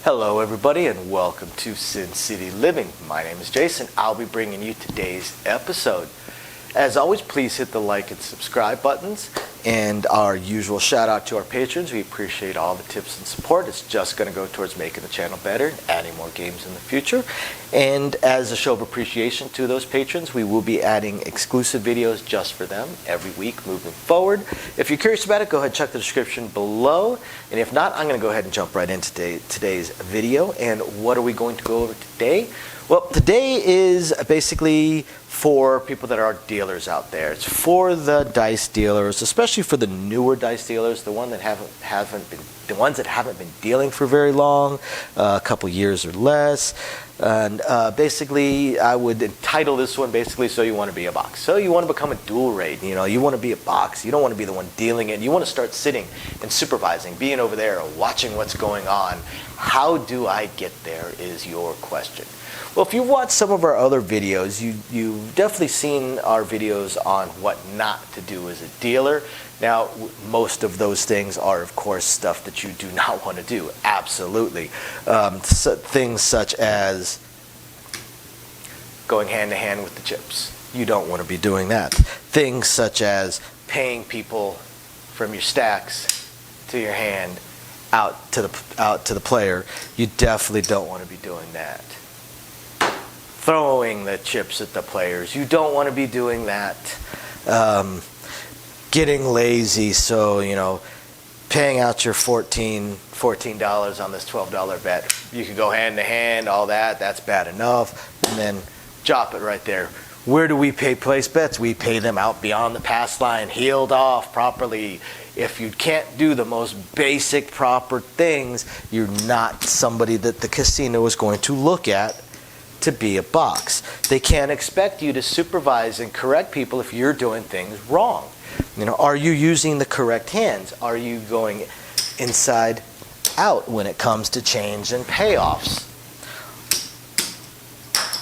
Hello everybody and welcome to Sin City Living. My name is Jason. I'll be bringing you today's episode. As always, please hit the like and subscribe buttons and our usual shout out to our patrons. We appreciate all the tips and support. It's just going to go towards making the channel better, adding more games in the future. And as a show of appreciation to those patrons, we will be adding exclusive videos just for them every week moving forward. If you're curious about it, go ahead and check the description below. And if not, I'm going to go ahead and jump right into today's video. And what are we going to go over today? Well, today is basically for people that are dealers out there. It's for the dice dealers, especially for the newer dice dealers, the ones that haven't been dealing for very long, a couple years or less. And basically, I would entitle this one basically, so you want to be a box. So you want to become a dual raid. You know, you want to be a box. You don't want to be the one dealing it. You want to start sitting and supervising, being over there, watching what's going on. How do I get there is your question. Well, if you've watched some of our other videos, you've definitely seen our videos on what not to do as a dealer. Now, most of those things are, of course, stuff that you do not want to do. Absolutely. Things such as going hand to hand with the chips. You don't want to be doing that. Things such as paying people from your stacks to your hand out to the player. You definitely don't want to be doing that. Throwing the chips at the players. You don't want to be doing that. Getting lazy, so, you know, paying out your $14 on this $12 bet. You could go hand to hand, all that. That's bad enough. And then drop it right there. Where do we place bets? We pay them out beyond the pass line, heeled off properly. If you can't do the most basic proper things, you're not somebody that the casino is going to look at to be a box. They can't expect you to supervise and correct people if you're doing things wrong. You know, are you using the correct hands? Are you going inside out when it comes to change and payoffs?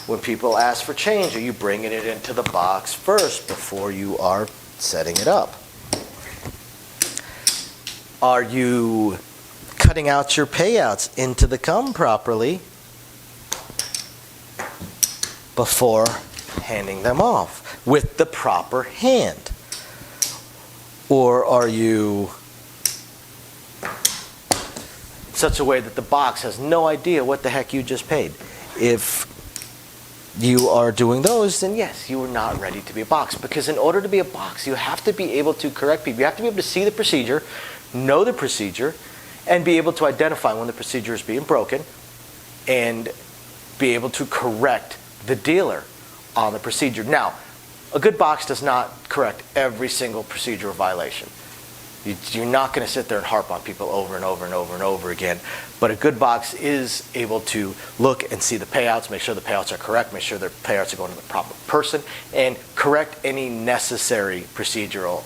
When people ask for change, are you bringing it into the box first before you are setting it up? Are you cutting out your payouts into the cum properly before handing them off with the proper hand? Or are you such a way that the box has no idea what the heck you just paid? If you are doing those, then yes, you are not ready to be a box. Because in order to be a box, you have to be able to correct people. You have to be able to see the procedure, know the procedure, and be able to identify when the procedure is being broken and be able to correct the dealer on the procedure. Now, a good box does not correct every single procedural violation. You're not going to sit there and harp on people over and over and over and over again. But a good box is able to look and see the payouts, make sure the payouts are correct, make sure the payouts are going to the proper person, and correct any necessary procedural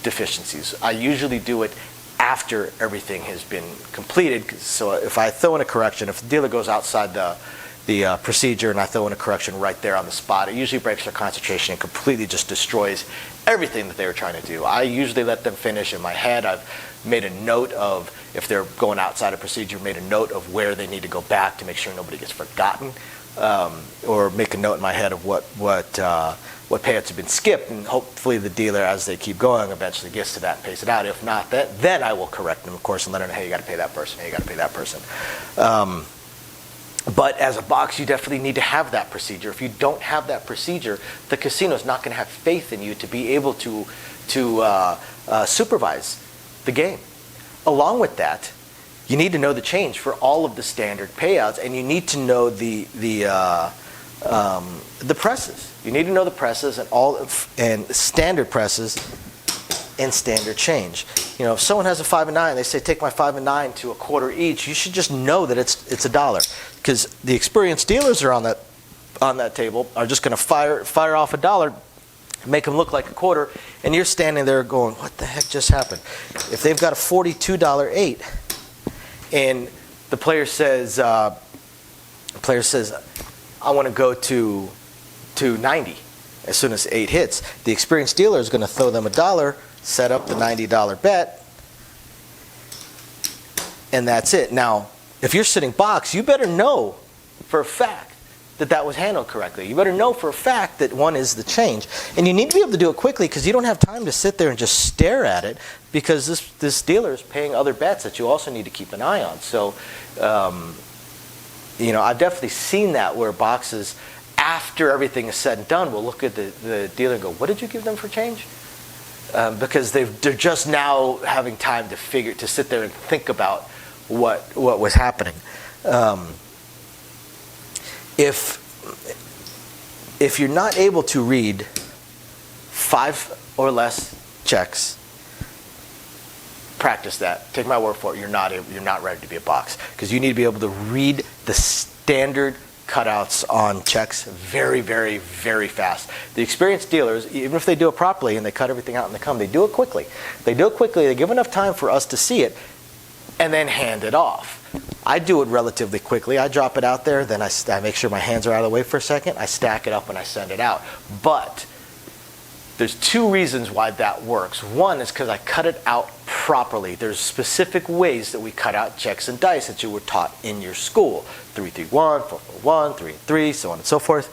deficiencies. I usually do it after everything has been completed. So if I throw in a correction, if the dealer goes outside the procedure and I throw in a correction right there on the spot, it usually breaks their concentration and completely just destroys everything that they were trying to do. I usually let them finish. In my head, I've made a note of, if they're going outside a procedure, made a note of where they need to go back to make sure nobody gets forgotten, or make a note in my head of what payouts have been skipped, and hopefully the dealer, as they keep going, eventually gets to that and pays it out. If not, then I will correct them, of course, and let them know, hey, you got to pay that person, hey, you got to pay that person. But as a box, you definitely need to have that procedure. If you don't have that procedure, the casino is not going to have faith in you to be able to supervise the game. Along with that, you need to know the change for all of the standard payouts, and you need to know the presses. You need to know the presses and standard presses and standard change. You know, if someone has a 5 and 9, they say take my 5 and 9 to a quarter each. You should just know that it's $1, because the experienced dealers are on that table are just going to fire off $1, make them look like a quarter, and you're standing there going, what the heck just happened? If they've got a $42 8, and the player says, I want to go to 90. As soon as 8 hits, the experienced dealer is going to throw them $1, set up the $90 bet, and that's it. Now, if you're sitting box, you better know for a fact that that was handled correctly. You better know for a fact that one is the change. And you need to be able to do it quickly because you don't have time to sit there and just stare at it, because this dealer is paying other bets that you also need to keep an eye on. So, I've definitely seen that where boxes, after everything is said and done, will look at the dealer and go, what did you give them for change? Because they're just now having time to sit there and think about what was happening. If you're not able to read 5 or less checks, practice that. Take my word for it. You're not ready to be a box, because you need to be able to read the standard cutouts on checks very, very, very fast. The experienced dealers, even if they do it properly and they cut everything out and they do it quickly. They give enough time for us to see it and then hand it off. I do it relatively quickly. I drop it out there, then I make sure my hands are out of the way for a second, I stack it up and I send it out. But there's 2 reasons why that works. One is because I cut it out properly. There's specific ways that we cut out checks and dice that you were taught in your school. 3-3-1, 4-4-1, 3-3, so on and so forth.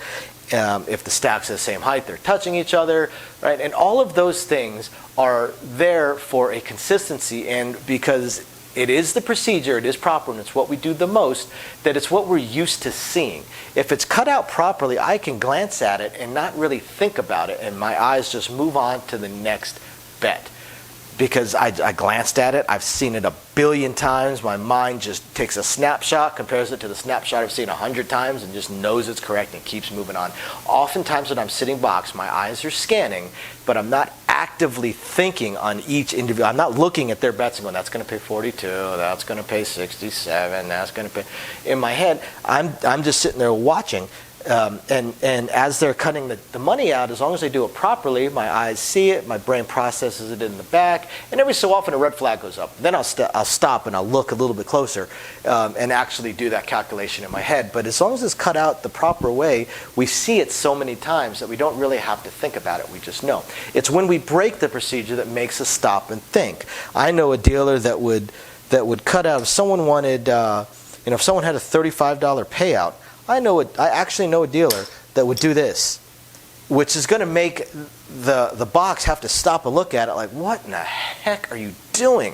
If the stacks are the same height, they're touching each other, right? And all of those things are there for a consistency, and because it is the procedure, it is proper, and it's what we do the most, that it's what we're used to seeing. If it's cut out properly, I can glance at it and not really think about it, and my eyes just move on to the next bet. Because I glanced at it, I've seen it a billion times, my mind just takes a snapshot, compares it to the snapshot I've seen 100 times, and just knows it's correct and keeps moving on. Oftentimes when I'm sitting box, my eyes are scanning, but I'm not actively thinking on each individual. I'm not looking at their bets and going, that's going to pay 42, that's going to pay 67, that's going to pay. In my head, I'm just sitting there watching. And as they're cutting the money out, as long as they do it properly, my eyes see it, my brain processes it in the back, and every so often a red flag goes up. Then I'll stop and I'll look a little bit closer and actually do that calculation in my head. But as long as it's cut out the proper way, we see it so many times that we don't really have to think about it. We just know. It's when we break the procedure that makes us stop and think. I know a dealer that would cut out, if someone wanted, if someone had a $35 payout, I actually know a dealer that would do this, which is going to make the box have to stop and look at it like, what in the heck are you doing?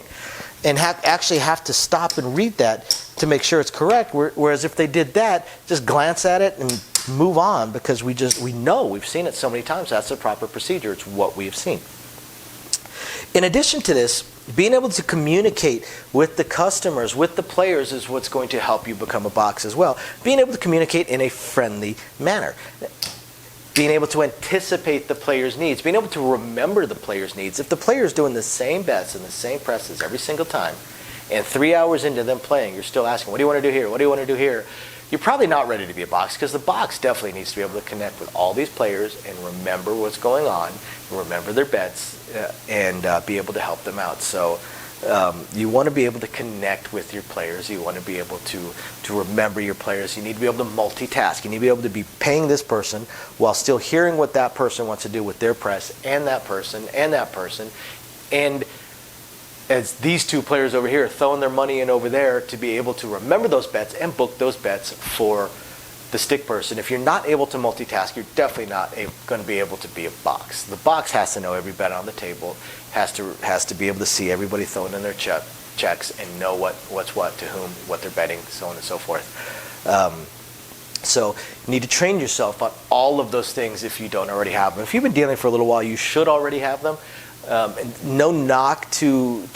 And actually have to stop and read that to make sure it's correct. Whereas if they did that, just glance at it and move on, because we know, we've seen it so many times. That's the proper procedure. It's what we have seen. In addition to this, being able to communicate with the customers, with the players, is what's going to help you become a box as well. Being able to communicate in a friendly manner. Being able to anticipate the player's needs. Being able to remember the player's needs. If the player's doing the same bets and the same presses every single time, and 3 hours into them playing, you're still asking, what do you want to do here? What do you want to do here? You're probably not ready to be a box, because the box definitely needs to be able to connect with all these players and remember what's going on, remember their bets, and be able to help them out. So you want to be able to connect with your players. You want to be able to remember your players. You need to be able to multitask. You need to be able to be paying this person while still hearing what that person wants to do with their press, and that person, and that person. And as these 2 players over here are throwing their money in over there, to be able to remember those bets and book those bets for the stick person. If you're not able to multitask, you're definitely not going to be able to be a box. The box has to know every bet on the table, has to be able to see everybody throwing in their checks and know what's what, to whom, what they're betting, so on and so forth. So you need to train yourself on all of those things if you don't already have them. If you've been dealing for a little while, you should already have them. And no knock to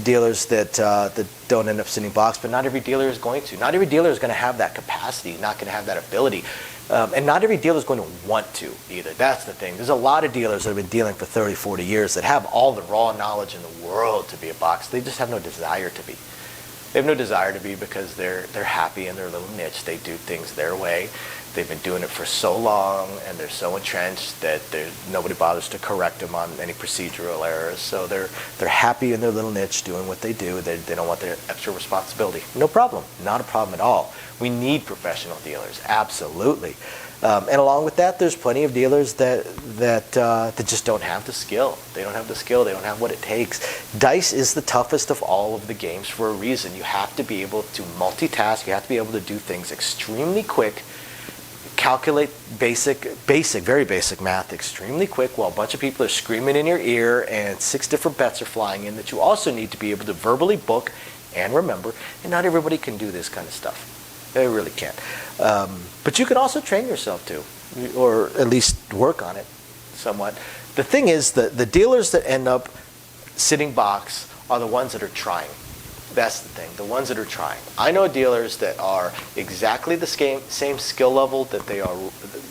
dealers that don't end up sitting box, but not every dealer is going to. Not every dealer is going to have that capacity, not going to have that ability. And not every dealer is going to want to either. That's the thing. There's a lot of dealers that have been dealing for 30, 40 years that have all the raw knowledge in the world to be a box. They just have no desire to be. They have no desire to be because they're happy in their little niche. They do things their way. They've been doing it for so long, and they're so entrenched that nobody bothers to correct them on any procedural errors. So they're happy in their little niche doing what they do. They don't want the extra responsibility. No problem. Not a problem at all. We need professional dealers. Absolutely. And along with that, there's plenty of dealers that just don't have the skill. They don't have the skill. They don't have what it takes. Dice is the toughest of all of the games for a reason. You have to be able to multitask. You have to be able to do things extremely quick, calculate very basic math extremely quick while a bunch of people are screaming in your ear and 6 different bets are flying in that you also need to be able to verbally book and remember. And not everybody can do this kind of stuff. They really can't. But you can also train yourself to, or at least work on it somewhat. The thing is that the dealers that end up sitting box are the ones that are trying. That's the thing, the ones that are trying. I know dealers that are exactly the same skill level that they are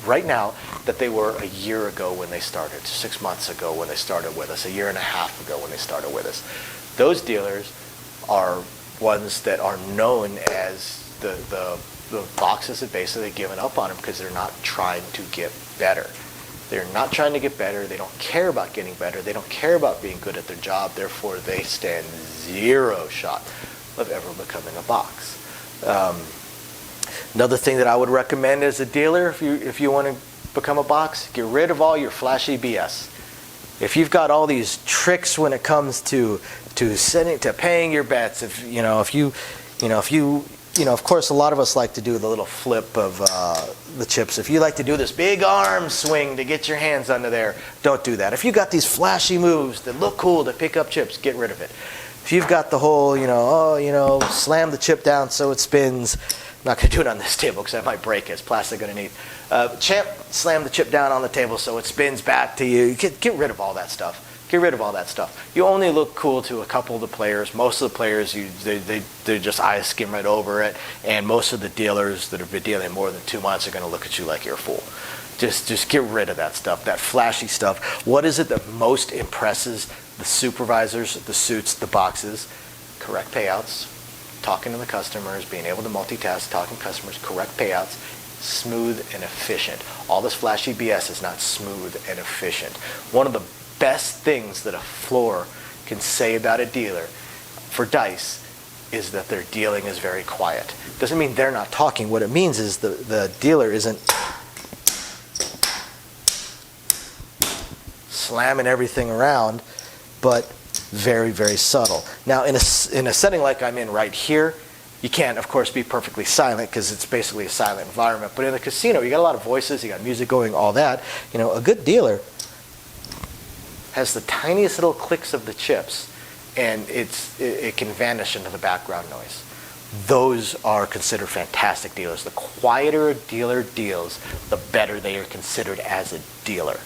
right now that they were a year ago when they started, 6 months ago when they started with us, a year and a half ago when they started with us. Those dealers are ones that are known as the boxes have basically given up on them because they're not trying to get better. They're not trying to get better. They don't care about getting better. They don't care about being good at their job. Therefore, they stand zero shot of ever becoming a box. Another thing that I would recommend as a dealer, if you want to become a box, get rid of all your flashy BS. If you've got all these tricks when it comes to paying your bets, of course, a lot of us like to do the little flip of the chips. If you like to do this big arm swing to get your hands under there, don't do that. If you got these flashy moves that look cool to pick up chips, get rid of it. If you've got the whole, slam the chip down so it spins. I'm not going to do it on this table because I might break it. It's plastic underneath. Champ, slam the chip down on the table so it spins back to you. Get rid of all that stuff. Get rid of all that stuff. You only look cool to a couple of the players. Most of the players, they just eyes skim right over it. And most of the dealers that have been dealing more than 2 months are going to look at you like you're a fool. Just get rid of that stuff, that flashy stuff. What is it that most impresses the supervisors, the suits, the boxes? Correct payouts, talking to the customers, being able to multitask, talking to customers, correct payouts, smooth and efficient. All this flashy BS is not smooth and efficient. One of the best things that a floor can say about a dealer for dice is that their dealing is very quiet. Doesn't mean they're not talking. What it means is the dealer isn't slamming everything around, but very, very subtle. Now, in a setting like I'm in right here, you can't, of course, be perfectly silent because it's basically a silent environment. But in a casino, you got a lot of voices, you got music going, all that. A good dealer has the tiniest little clicks of the chips, and it can vanish into the background noise. Those are considered fantastic dealers. The quieter a dealer deals, the better they are considered as a dealer.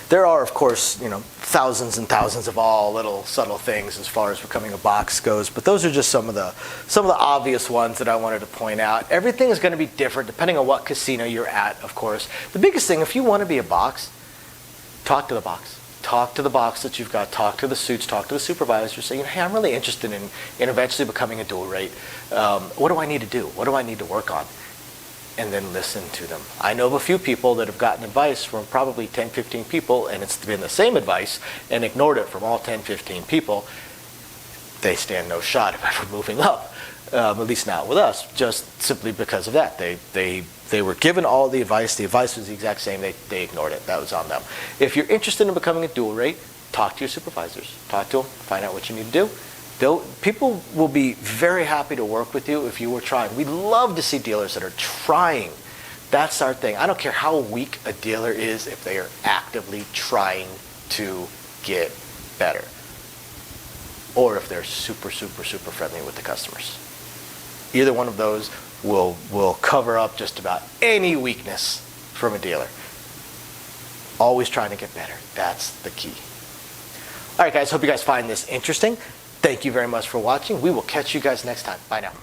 There are, of course, thousands and thousands of all little subtle things as far as becoming a box goes, but those are just some of the obvious ones that I wanted to point out. Everything is going to be different depending on what casino you're at, of course. The biggest thing, if you want to be a box, talk to the box. Talk to the box that you've got. Talk to the suits. Talk to the supervisor. Say, hey, I'm really interested in eventually becoming a dual rate. What do I need to do? What do I need to work on? And then listen to them. I know of a few people that have gotten advice from probably 10, 15 people, and it's been the same advice, and ignored it from all 10, 15 people. They stand no shot of ever moving up, at least not with us, just simply because of that. They were given all the advice was the exact same, they ignored it. That was on them. If you're interested in becoming a dual rate, talk to your supervisors. Talk to them, find out what you need to do. People will be very happy to work with you if you were trying. We love to see dealers that are trying. That's our thing. I don't care how weak a dealer is if they are actively trying to get better. Or if they're super, super, super friendly with the customers. Either one of those will cover up just about any weakness from a dealer. Always trying to get better. That's the key. All right, guys. Hope you guys find this interesting. Thank you very much for watching. We will catch you guys next time. Bye now.